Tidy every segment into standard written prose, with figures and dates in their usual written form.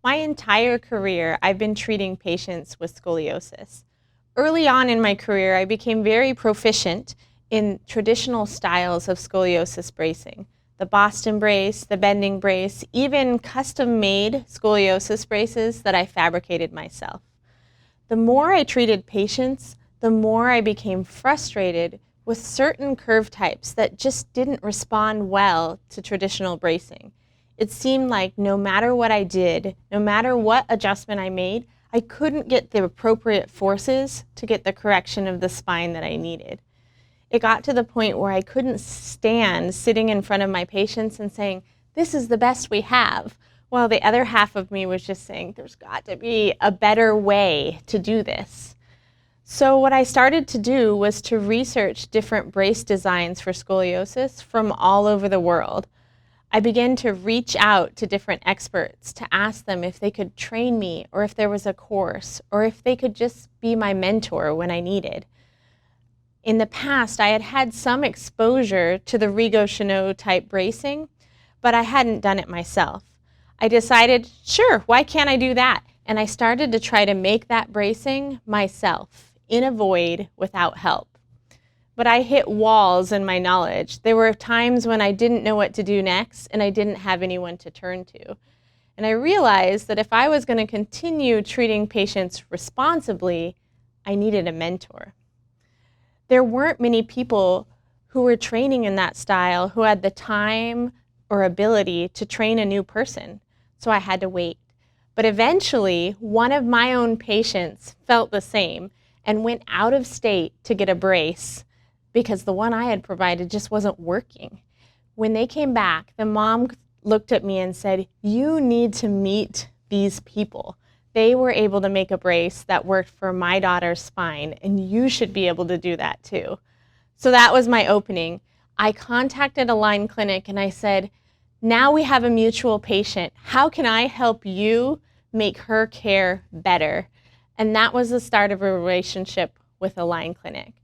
My entire career, I've been treating patients with scoliosis. Early on in my career, I became very proficient in traditional styles of scoliosis bracing. The Boston brace, the bending brace, even custom-made scoliosis braces that I fabricated myself. The more I treated patients, the more I became frustrated with certain curve types that just didn't respond well to traditional bracing. It seemed like no matter what I did, no matter what adjustment I made, I couldn't get the appropriate forces to get the correction of the spine that I needed. It got to the point where I couldn't stand sitting in front of my patients and saying, "This is the best we have," while the other half of me was just saying, "There's got to be a better way to do this." So what I started to do was to research different brace designs for scoliosis from all over the world. I began to reach out to different experts to ask them if they could train me, or if there was a course, or if they could just be my mentor when I needed. In the past, I had had some exposure to the Rigaud-Chenot type bracing, but I hadn't done it myself. I decided, sure, why can't I do that? And I started to try to make that bracing myself, in a void, without help. But I hit walls in my knowledge. There were times when I didn't know what to do next, and I didn't have anyone to turn to. And I realized that if I was going to continue treating patients responsibly, I needed a mentor. There weren't many people who were training in that style who had the time or ability to train a new person, so I had to wait. But eventually, one of my own patients felt the same and went out of state to get a brace because the one I had provided just wasn't working. When they came back, the mom looked at me and said, "You need to meet these people. They were able to make a brace that worked for my daughter's spine, and you should be able to do that too." So that was my opening. I contacted Align Clinic and I said, now we have a mutual patient. How can I help you make her care better? And that was the start of a relationship with Align Clinic.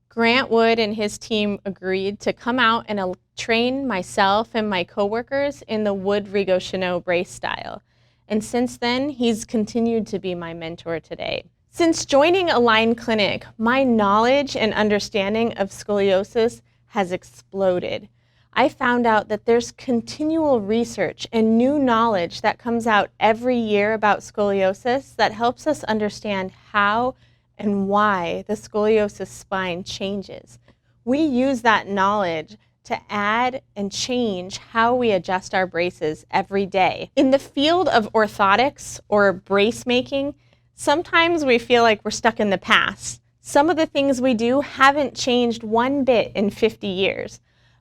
Grant Wood and his team agreed to come out and train myself and my coworkers in the Wood Rigaud-Chenot brace style. And since then, he's continued to be my mentor today. Since joining Align Clinic, my knowledge and understanding of scoliosis has exploded. I found out that there's continual research and new knowledge that comes out every year about scoliosis that helps us understand how and why the scoliosis spine changes. We use that knowledge to add and change how we adjust our braces every day. In the field of orthotics or brace making, sometimes we feel like we're stuck in the past. Some of the things we do haven't changed one bit in 50 years.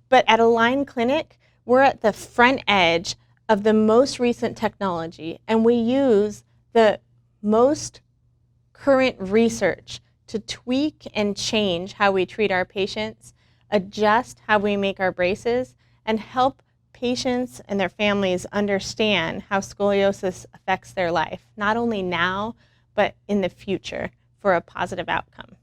But at Align Clinic, we're at the front edge of the most recent technology, and we use the most current research to tweak and change how we treat our patients, adjust how we make our braces, and help patients and their families understand how scoliosis affects their life, not only now, but in the future, for a positive outcome.